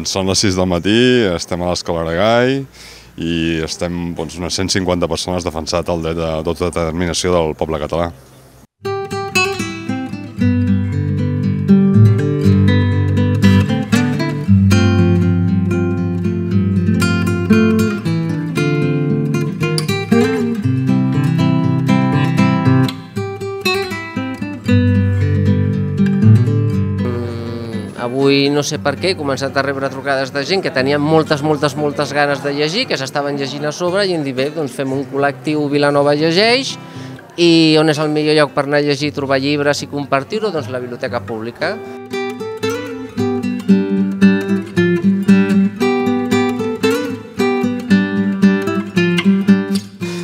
Són les 6 del matí, estem a l'Escola Aragai i estem unes 150 persones defensant el dret d'autodeterminació del poble català. Avui, no sé per què, he començat a rebre trucades de gent que tenien moltes ganes de llegir, que s'estaven llegint a sobre i hem dit, bé, doncs fem un col·lectiu Vilanova Llegeix i on és el millor lloc per anar a llegir, trobar llibres i compartir-ho? Doncs la biblioteca pública.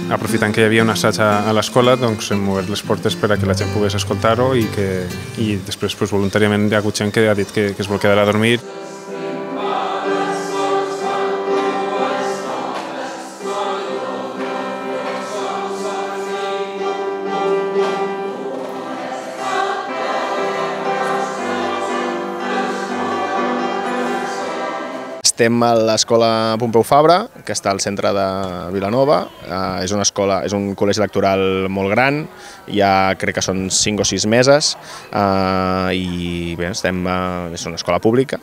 Aprofitant que hi havia un assaig a l'escola, doncs hem obert les portes per a que la gent pogués escoltar-ho i després voluntàriament hi ha hagut gent que ha dit que es vol quedar a dormir. Estem a l'Escola Pompeu Fabra, que està al centre de Vilanova. És un col·legi electoral molt gran, crec que són 5 o 6 meses, i bé, és una escola pública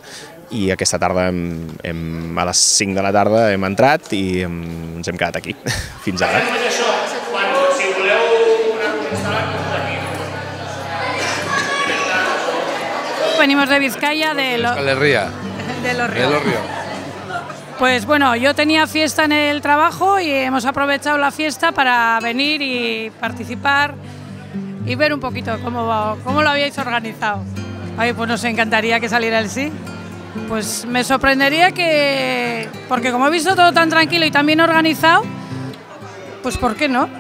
i aquesta tarda a les 5 de la tarda hem entrat i ens hem quedat aquí, fins ara. Venimos de Vizcaya, de Los Ríos. Pues bueno, yo tenía fiesta en el trabajo y hemos aprovechado la fiesta para venir y participar y ver un poquito cómo lo habíais organizado. Ay, pues nos encantaría que saliera el sí. Pues me sorprendería porque como he visto todo tan tranquilo y tan bien organizado, pues ¿por qué no?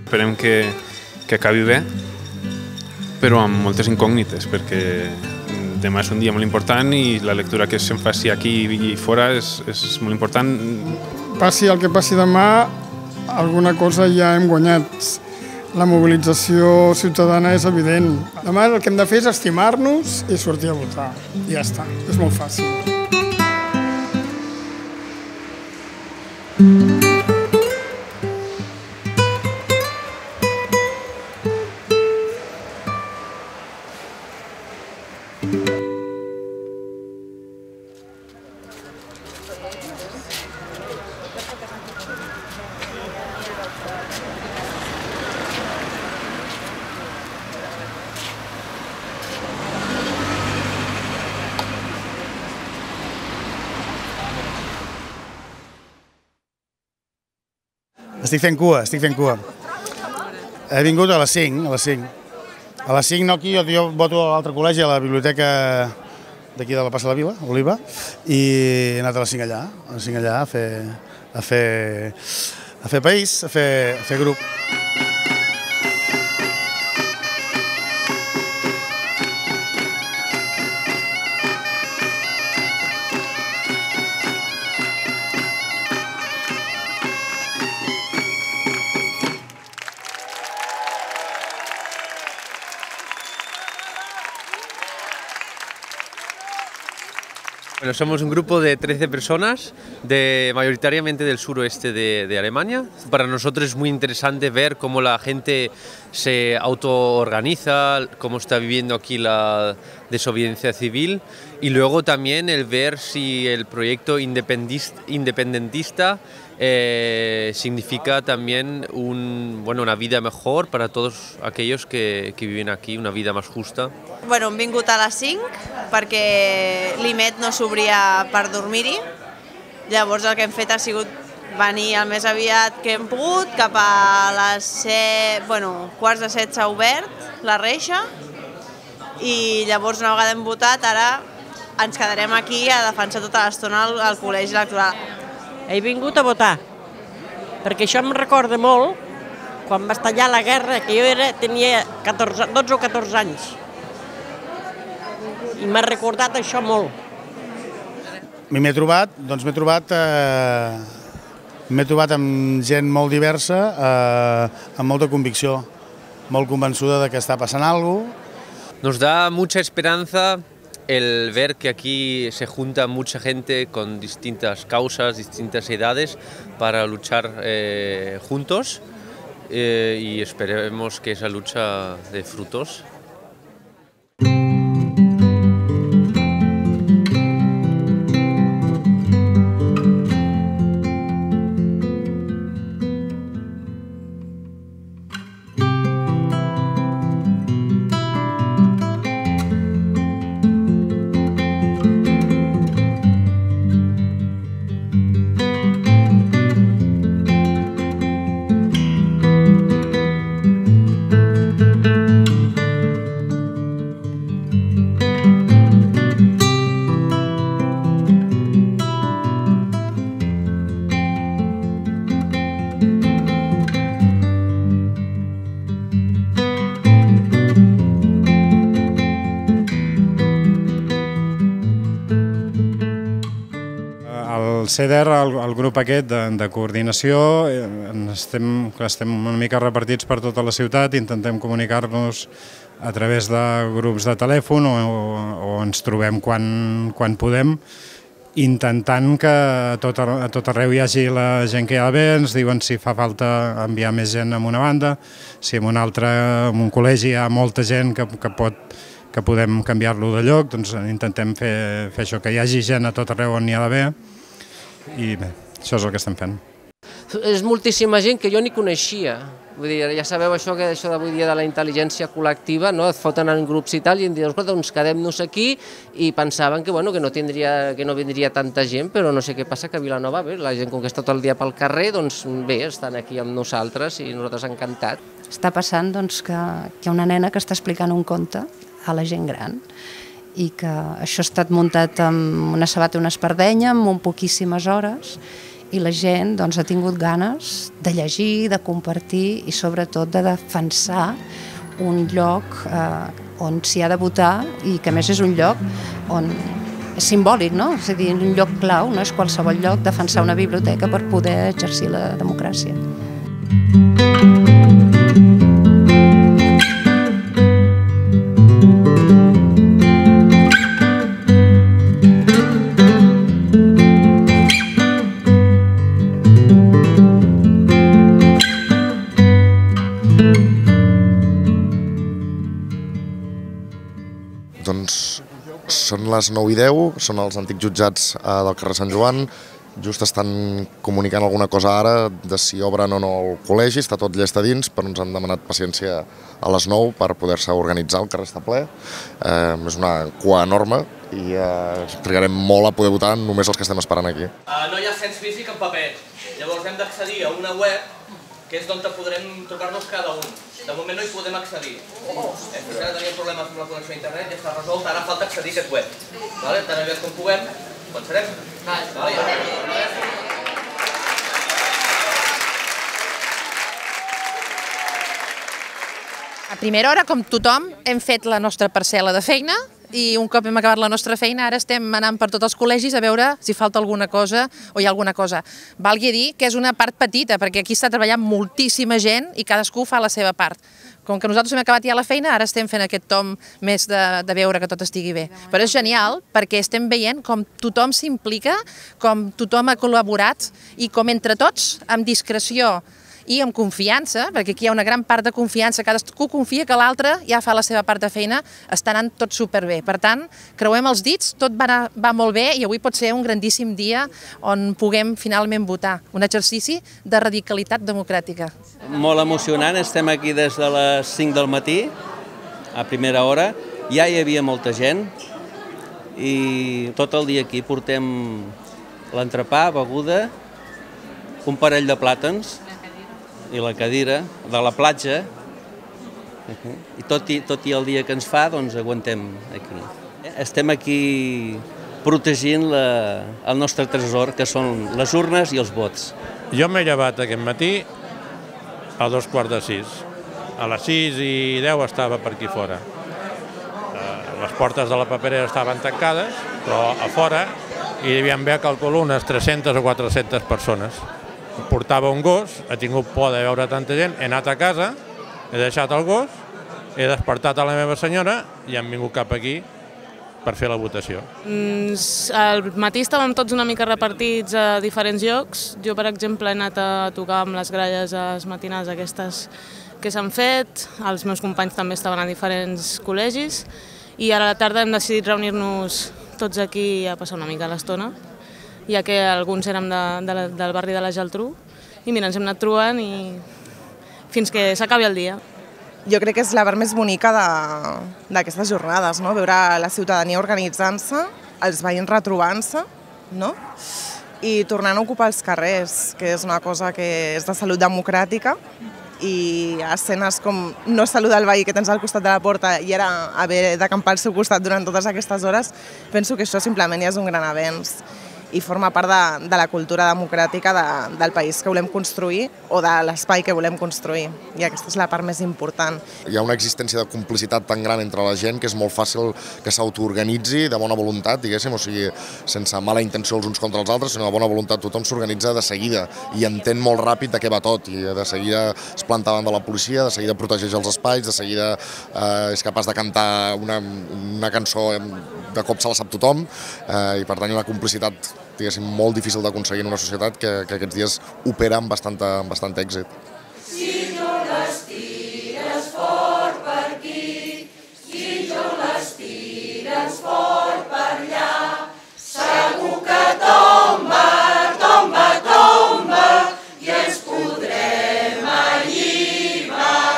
Esperem que acabi bé, però amb moltes incògnites, perquè demà és un dia molt important i la lectura que se'n faci aquí i fora és molt important. Passi el que passi demà, alguna cosa ja hem guanyat. La mobilització ciutadana és evident. Demà el que hem de fer és estimar-nos i sortir a votar. I ja està, és molt fàcil. Estic fent cua. He vingut a les 5, A les 5 no aquí, jo voto a l'altre col·legi, a la biblioteca d'aquí de la Plaça de la Vila, Oliva, i he anat a les 5 allà, a fer país, a fer grup. Bueno, somos un grupo de 13 personas, mayoritariamente del suroeste de Alemania. Para nosotros es muy interesante ver cómo la gente se autoorganiza, cómo está viviendo aquí la desobediencia civil y luego también el ver si el proyecto independentista significa también una vida mejor para todos aquellos que viven aquí, una vida más justa. Bueno, hem vingut a les 5 perquè l'IMET no s'obria per dormir-hi. Llavors el que hem fet ha sigut venir el més aviat que hem pogut, cap a les 7, quarts de 7 s'ha obert la reixa i llavors una vegada hem votat ara ens quedarem aquí a defensar tota l'estona el col·legi electoral. He vingut a votar, perquè això em recorda molt quan va estallar la guerra, que jo tenia 12 o 14 anys. I m'ha recordat això molt. M'he trobat amb gent molt diversa, amb molta convicció, molt convençuda de que està passant alguna cosa. Nos da mucha esperanza el ver que aquí se junta mucha gente con distintas causas, distintas edades para luchar juntos y esperemos que esa lucha dé frutos. El CEDER, el grup aquest de coordinació, estem una mica repartits per tota la ciutat, intentem comunicar-nos a través de grups de telèfon o ens trobem quan podem, intentant que a tot arreu hi hagi la gent que hi ha bé, ens diuen si fa falta enviar més gent en una banda, si en una altra, en un col·legi hi ha molta gent que podem canviar-lo de lloc, doncs intentem fer això, que hi hagi gent a tot arreu on hi ha d'haver, i bé, això és el que estem fent. És moltíssima gent que jo ni coneixia. Vull dir, ja sabeu això d'avui dia de la intel·ligència col·lectiva, no? Et foten en grups i tal, i em diuen, escolta, doncs quedem-nos aquí, i pensaven que no vindria tanta gent, però no sé què passa, que a Vilanova, bé, la gent com que està tot el dia pel carrer, doncs bé, estan aquí amb nosaltres i nosaltres encantats. Està passant doncs, que hi ha una nena que està explicant un conte a la gent gran, i que això ha estat muntat amb una sabata i una espardenya, en molt poquíssimes hores, i la gent ha tingut ganes de llegir, de compartir i sobretot de defensar un lloc on s'hi ha de votar i que a més és un lloc on és simbòlic, no? És a dir, un lloc clau, no és qualsevol lloc, defensar una biblioteca per poder exercir la democràcia. Doncs són les 9:10, són els antics jutjats del carrer Sant Joan, just estan comunicant alguna cosa ara de si obren o no el col·legi, està tot llest a dins, però ens han demanat paciència a les 9 per poder-se organitzar, el carrer està ple, és una cua enorme i trigarem molt a poder votar només els que estem esperant aquí. No hi ha cens físic en paper, llavors hem d'accedir a una web que és d'on podrem trucar-nos cada un. De moment no hi podem accedir. Fins ara teníem problemes amb la connexió a internet, ja està resolt, ara falta accedir a aquest web. Tan aviat com puguem, pensarem. A primera hora, com tothom, hem fet la nostra parcel·la de feina i un cop hem acabat la nostra feina ara estem anant per tots els col·legis a veure si falta alguna cosa o hi ha alguna cosa. Valgui dir que és una part petita, perquè aquí està treballant moltíssima gent i cadascú fa la seva part. Com que nosaltres hem acabat ja la feina, ara estem fent aquest tom més de veure que tot estigui bé. Però és genial perquè estem veient com tothom s'implica, com tothom ha col·laborat i com entre tots, amb discreció i amb confiança, perquè aquí hi ha una gran part de confiança, cadascú confia que l'altre ja fa la seva part de feina, està anant tot superbé. Per tant, creuem els dits, tot va molt bé i avui pot ser un grandíssim dia on puguem finalment votar. Un exercici de radicalitat democràtica. Molt emocionant, estem aquí des de les 5 del matí, a primera hora, ja hi havia molta gent i tot el dia aquí portem l'entrepà, beguda, un parell de plàtans i la cadira de la platja, i tot i el dia que ens fa, doncs aguantem aquí. Estem aquí protegint el nostre tresor, que són les urnes i els vots. Jo m'he llevat aquest matí a 5:15. A les 6:10 estava per aquí fora. Les portes de la paperera estaven tancades, però a fora hi devia haver, calculo, unes 300 o 400 persones. Portava un gos, he tingut por de veure tanta gent, he anat a casa, he deixat el gos, he despertat a la meva senyora i hem vingut cap aquí per fer la votació. Al matí estàvem tots una mica repartits a diferents llocs. Jo, per exemple, he anat a tocar amb les gralles matinals aquestes que s'han fet. Els meus companys també estaven a diferents col·legis. I ara a la tarda hem decidit reunir-nos tots aquí a passar una mica l'estona, ja que alguns érem del barri de la Geltrú. I mira, ens hem anat trobant fins que s'acabi el dia. Jo crec que és la part més bonica d'aquestes jornades, no? Veure la ciutadania organitzant-se, els veïns retrobant-se, no? I tornant a ocupar els carrers, que és una cosa que és de salut democràtica, i escenes com no saludar el veí que tens al costat de la porta i ara haver d'acampar al seu costat durant totes aquestes hores, penso que això simplement ja és un gran avenç i forma part de la cultura democràtica del país que volem construir o de l'espai que volem construir. I aquesta és la part més important. Hi ha una existència de complicitat tan gran entre la gent que és molt fàcil que s'autoorganitzi de bona voluntat, diguéssim, o sigui, sense mala intenció els uns contra els altres, sinó de bona voluntat. Tothom s'organitza de seguida i entén molt ràpid de què va tot i de seguida es planta davant de la policia, de seguida protegeix els espais, de seguida és capaç de cantar una cançó, de cop se la sap tothom i per tant hi ha una complicitat diguéssim, molt difícil d'aconseguir en una societat que aquests dies opera amb bastant èxit. Si tu les tires fort per aquí, si tu les tires fort per allà, segur que tomba, tomba, tomba, i ens podrem alliberar.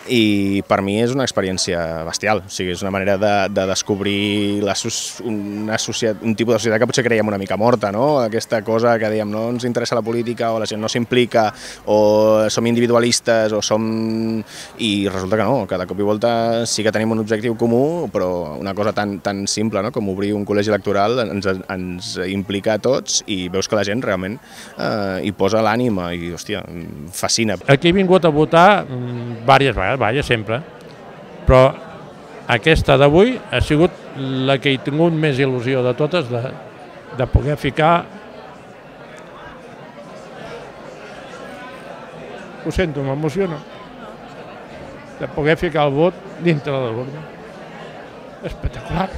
I per mi és una experiència bestial, o sigui, és una manera de descobrir un tipus de societat que potser creiem una mica morta, no? Aquesta cosa que dèiem, no ens interessa la política o la gent no s'implica o som individualistes o som... I resulta que no, que de cop i volta sí que tenim un objectiu comú, però una cosa tan simple, no? Com obrir un col·legi electoral ens implica a tots i veus que la gent realment hi posa l'ànima i, hòstia, fascina. Aquí he vingut a votar diverses vegades, sempre, però aquesta d'avui ha sigut la que he tingut més il·lusió de totes de poder ficar, ho sento, m'emociono, de poder ficar el vot dintre de l'urna. Espectacular.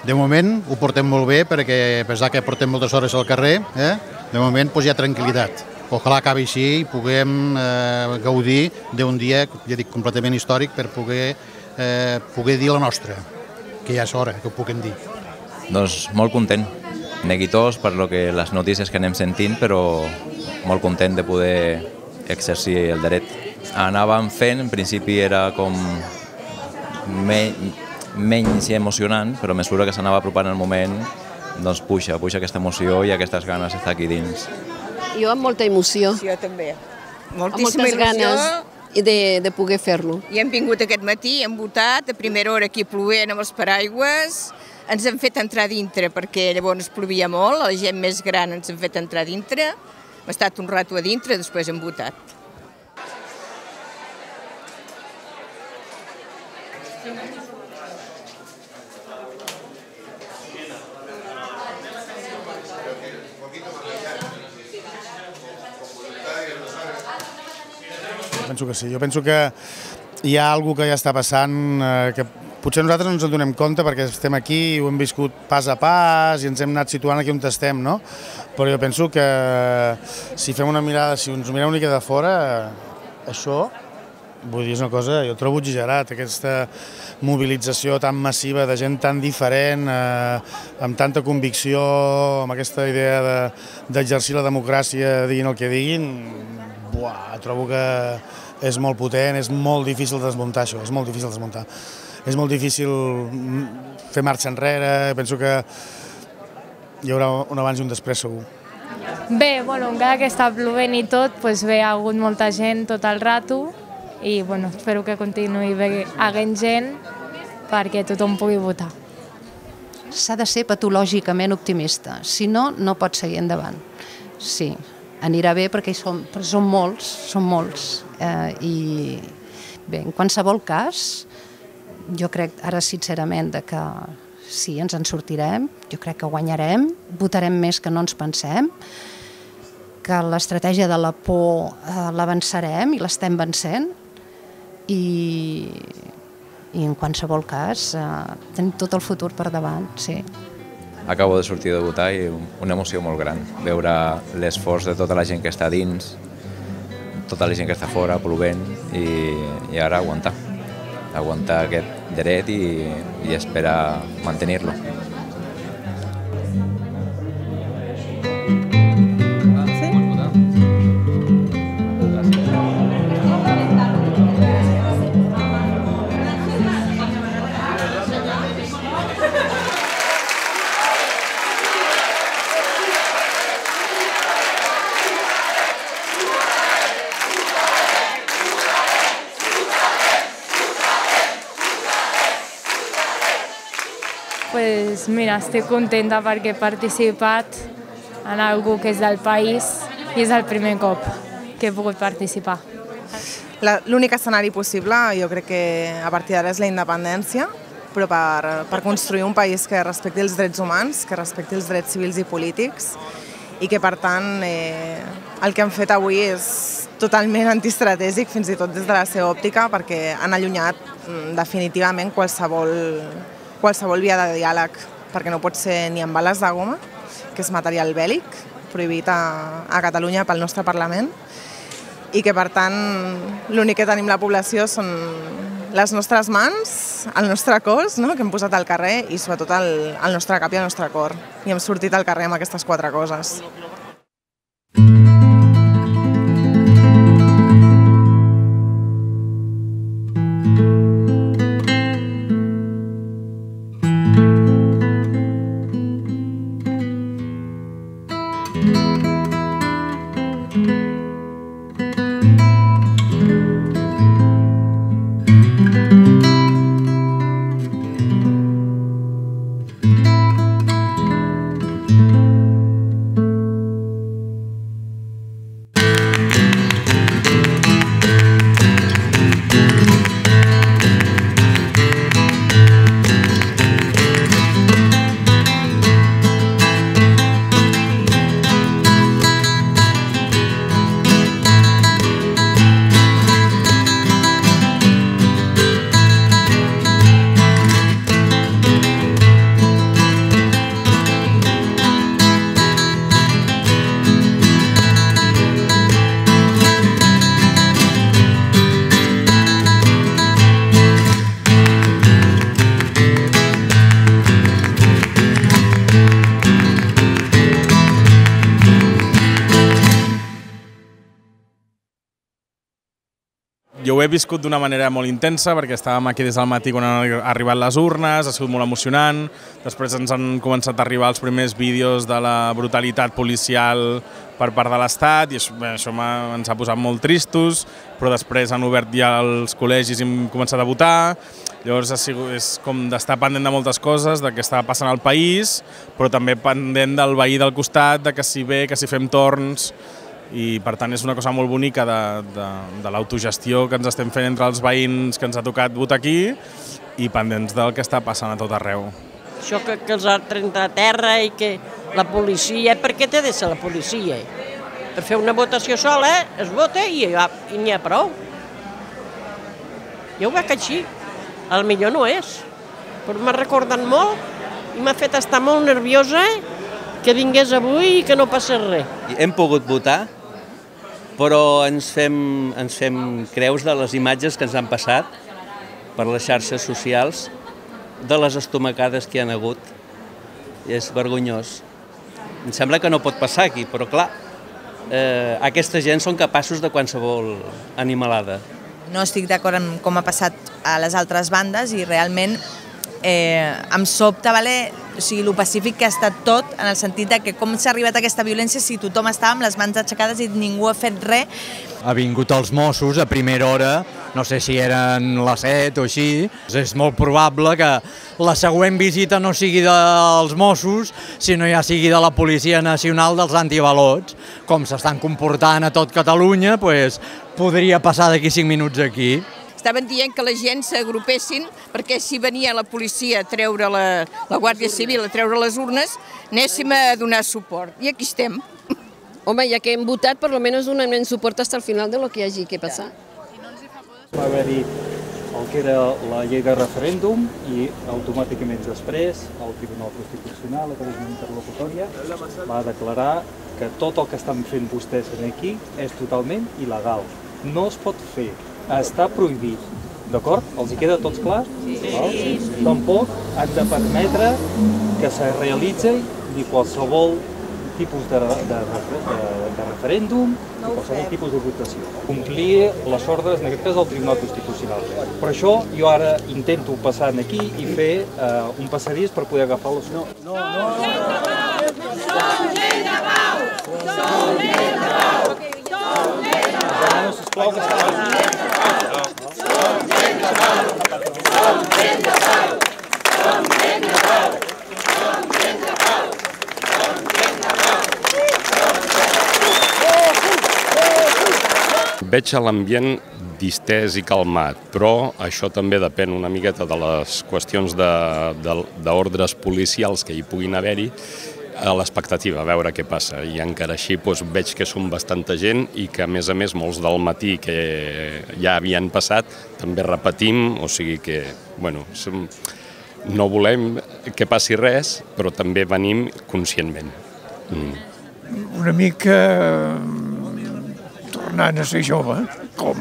De moment ho portem molt bé perquè, a pesar que portem moltes hores al carrer, de moment hi ha tranquil·litat. Ojalà acabi així i puguem gaudir d'un dia, ja dic, completament històric per poder dir la nostra, que ja és hora que ho puguem dir. Doncs molt content, neguitós per les notícies que anem sentint, però molt content de poder exercir el dret. Anàvem fent, en principi era com menys emocionant, però a mesura que s'anava apropant el moment, doncs puja aquesta emoció i aquestes ganes d'estar aquí dins. Jo amb molta emoció. Jo també. Moltíssima il·lusió de poder fer-lo. I hem vingut aquest matí, hem votat, a primera hora aquí plovent amb els paraigües, ens han fet entrar dintre perquè llavors plovia molt, la gent més gran ens han fet entrar dintre, hem estat un rato a dintre, després hem votat. Penso que sí. Jo penso que hi ha alguna que ja està passant, que potser nosaltres no ens en donem compte perquè estem aquí i ho hem viscut pas a pas i ens hem anat situant aquí on estem, no? Però jo penso que si fem una mirada, si ens ho mirem una mica de fora, això, vull dir, és una cosa, jo trobo exagerat, aquesta mobilització tan massiva de gent tan diferent, amb tanta convicció, amb aquesta idea d'exercir la democràcia, diguin el que diguin, trobo que és molt potent, és molt difícil desmuntar això, és molt difícil desmuntar. És molt difícil fer marxa enrere, penso que hi haurà un abans i un després segur. Bé, encara que està plovent i tot, bé, ha hagut molta gent tot el rato i espero que continuï havent gent perquè tothom pugui votar. S'ha de ser patològicament optimista, si no, no pot seguir endavant. Sí, anirà bé perquè són molts. I bé, en qualsevol cas, jo crec ara sincerament que sí, ens en sortirem, jo crec que guanyarem, votarem més que no ens pensem, que l'estratègia de la por l'avançarem i l'estem vencent i en qualsevol cas tenim tot el futur per davant, sí. Acabo de sortir de votar i una emoció molt gran, veure l'esforç de tota la gent que està dins, tota la gent que està fora, plovent, i ara aguantar aquest dret i esperar mantenir-lo. Mira, estic contenta perquè he participat en algú que és del país i és el primer cop que he pogut participar. L'únic escenari possible jo crec que a partir d'ara és la independència, però per construir un país que respecti els drets humans, que respecti els drets civils i polítics i que per tant el que han fet avui és totalment antiestratègic fins i tot des de la seva òptica perquè han allunyat definitivament qualsevol via de diàleg, perquè no pot ser ni amb bales de goma, que és material bèl·lic, prohibit a Catalunya pel nostre Parlament, i que per tant l'únic que tenim la població són les nostres mans, el nostre cos, que hem posat al carrer, i sobretot el nostre cap i el nostre cor. I hem sortit al carrer amb aquestes 4 coses. Jo ho he viscut d'una manera molt intensa perquè estàvem aquí des del matí quan han arribat les urnes, ha sigut molt emocionant, després ens han començat a arribar els primers vídeos de la brutalitat policial per part de l'Estat i això ens ha posat molt tristos, però després han obert ja els col·legis i hem començat a votar, llavors és com d'estar pendent de moltes coses, de què està passant al país, però també pendent del veí del costat, de que si ve, que si fem torns, i per tant és una cosa molt bonica de l'autogestió que ens estem fent entre els veïns que ens ha tocat votar aquí i pendents del que està passant a tot arreu. Això que els altres a terra i que la policia, per què té de ser la policia? Per fer una votació sola, es vota i n'hi ha prou. Jo ho veig així, al millor no és, però m'ha recordat molt i m'ha fet estar molt nerviosa que vingués avui i que no passés res. Hem pogut votar, però ens fem creus de les imatges que ens han passat per les xarxes socials, de les estomacades que hi ha hagut. És vergonyós. Em sembla que no pot passar aquí, però clar, aquesta gent són capaços de qualsevol animalada. No estic d'acord amb com ha passat a les altres bandes i realment em sobta el pacífic que ha estat tot, en el sentit que com s'ha arribat a aquesta violència si tothom estava amb les mans aixecades i ningú ha fet res. Ha vingut els Mossos a primera hora, no sé si eren les 7 o així. És molt probable que la següent visita no sigui dels Mossos, sinó ja sigui de la Policia Nacional dels Antivalots. Com s'estan comportant a tot Catalunya, podria passar d'aquí 5 minuts aquí. Estaven dient que la gent s'agrupessin perquè si venia la policia a treure la Guàrdia Civil, a treure les urnes, anéssim a donar suport. I aquí estem. Home, ja que hem votat, per almenys donem suport fins al final de lo que hi hagi que passar. Va haver-hi el que era la llei de referèndum i automàticament després el Tribunal Constitucional, a través d'una interlocutòria, va declarar que tot el que estan fent vostès aquí és totalment il·legal. No es pot fer. Està prohibit, d'acord? Els hi queda tots clar? Sí. Tampoc han de permetre que se realitzi qualsevol tipus de referèndum, qualsevol tipus de votació. Complir les ordres, en aquest cas, del Tribunal Constitucional. Per això jo ara intento passar aquí i fer un passadís per poder agafar los... No. Som gent de pau! Som gent de pau! Som gent de pau! Sisplau, que Veig l'ambient distès i calmat, però això també depèn una miqueta de les qüestions d'ordres policials que hi puguin haver-hi, a l'expectativa, a veure què passa. I encara així veig que som bastanta gent i que, a més, molts del matí que ja havien passat, també repetim, o sigui que, no volem que passi res, però també venim conscientment. Una mica tornant a ser jove, com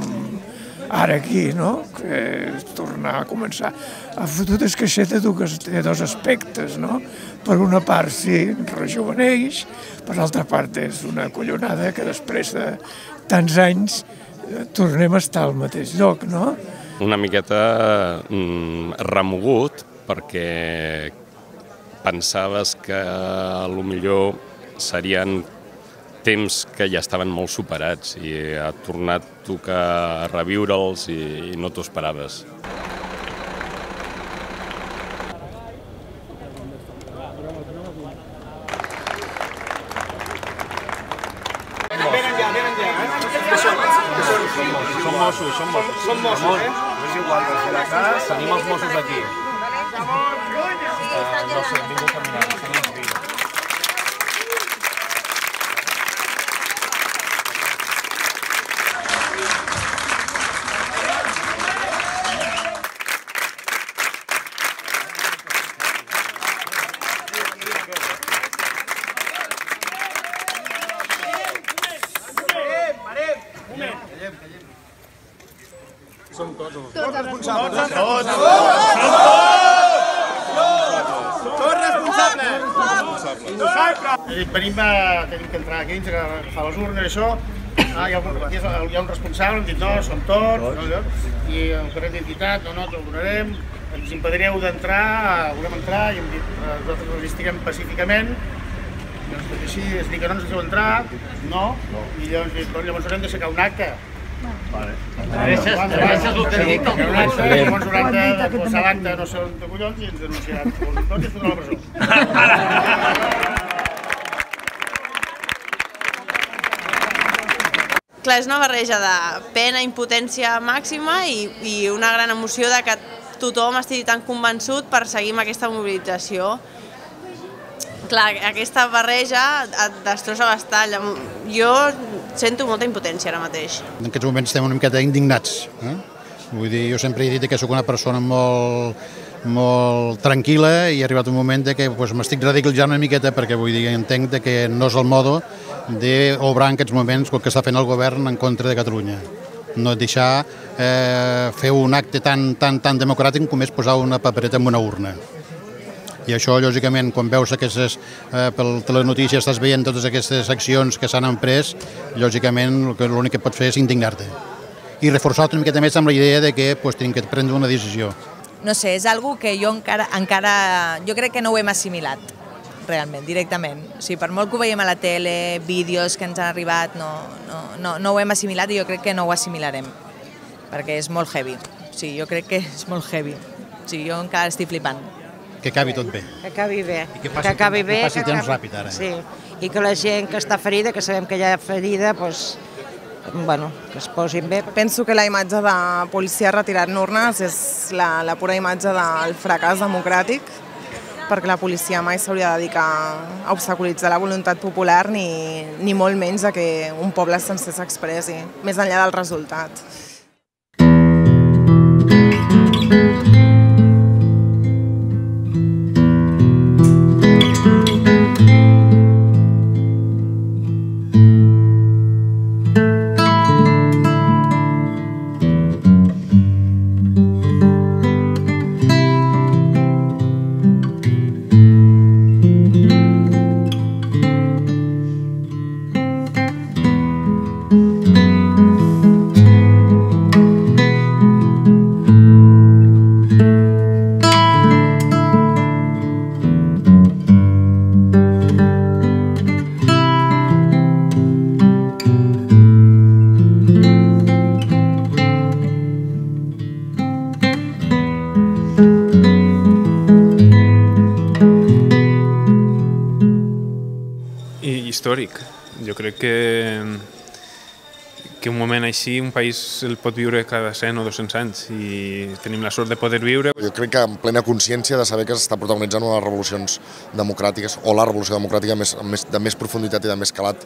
ara aquí, no? Que és tornar a començar. Ha fotut esqueixeta de dos aspectes, no? Per una part, sí, rejuveneix, per l'altra part és una collonada que després de tants anys tornem a estar al mateix lloc, no? Una miqueta remogut, perquè pensaves que potser serien temps que ja estaven molt superats i ha tornat a tocar reviure'ls i no t'ho esperaves. Som Mossos, és igual, tenim els Mossos aquí. No sé, ningú caminant, tenim els vídeos. Som tots responsables. Tots responsables. Venim que entrar aquí, agafar les urnes i això, Hi ha un responsable, hem dit no, som tots, i el carnet d'identitat, no, te'l donarem, ens impedireu d'entrar, volem entrar, i hem dit, nosaltres estiguem pacíficament, i ens dit així, és dir que no ens deixeu entrar, no, i llavors haurem d'aixecar un acte. Gràcies el que dic, llavors hauran de posar l'acte no sé on de collons i ens denunciaran tots i ens fotran a la presó. Clar, és una barreja de pena, impotència màxima i una gran emoció de que tothom estigui tan convençut per seguir amb aquesta mobilització. Clar, aquesta barreja et destrossa bastant. Jo sento molta impotència ara mateix. En aquests moments estem una miqueta indignats. Vull dir, jo sempre he dit que sóc una persona molt tranquil·la i ha arribat un moment que m'estic radicalitzant una miqueta perquè vull dir, entenc que no és el modo d'obrar en aquests moments el que està fent el govern en contra de Catalunya. No deixar fer un acte tan democràtic com és posar una papereta en una urna. I això, lògicament, quan veus aquestes, per telenotícies estàs veient totes aquestes accions que s'han emprès, lògicament l'únic que pots fer és indignar-te. I reforçar-te una miqueta més amb la idea de que tenim que prendre una decisió. No sé, és una cosa que jo encara jo crec que no ho hem assimilat, realment, directament. O sigui, per molt que ho veiem a la tele, vídeos que ens han arribat, no ho hem assimilat i jo crec que no ho assimilarem, perquè és molt heavy. O sigui, jo crec que és molt heavy. O sigui, jo encara estic flipant. Que acabi tot bé. Que acabi bé. I que passi temps ràpid, ara. Sí, i que la gent que està ferida, que sabem que hi ha ferida, doncs, bueno, que es posin bé. Penso que la imatge de policia retirant urnes és la pura imatge del fracàs democràtic, perquè la policia mai s'hauria de dedicar a obstaculitzar la voluntat popular ni molt menys a que un poble sencer s'expressi, més enllà del resultat. Històric. Jo crec que un moment així un país el pot viure cada 100 o 200 anys i tenim la sort de poder viure. Jo crec que amb plena consciència de saber que s'està protagonitzant una de les revolucions democràtiques o la revolució democràtica de més profunditat i de més calat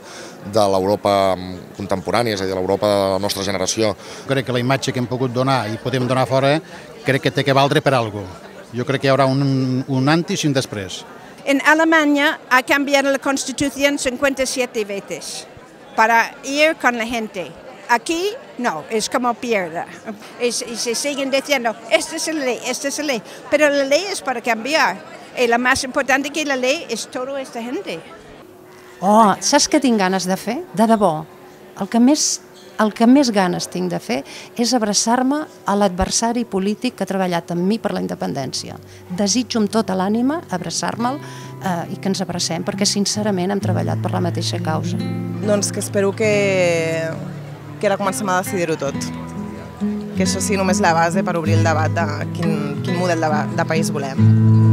de l'Europa contemporània, és a dir, l'Europa de la nostra generació. Crec que la imatge que hem pogut donar i podem donar fora crec que té que valdre per alguna cosa. Jo crec que hi haurà un antes i un després. En Alemania ha cambiado la Constitución 57 veces para ir con la gente. Aquí no, es como piedra. Y se siguen diciendo, esta es la ley, esta es la ley. Pero la ley es para cambiar. Y lo más importante que la ley es toda esta gente. Oh, saps què tinc ganes de fer? De debò. El que més ganes tinc de fer és abraçar-me a l'adversari polític que ha treballat amb mi per la independència. Desitjo amb tota l'ànima abraçar-me'l i que ens abracem, perquè sincerament hem treballat per la mateixa causa. Doncs que espero que ara comencem a decidir-ho tot. Que això sigui només la base per obrir el debat de quin model de país volem.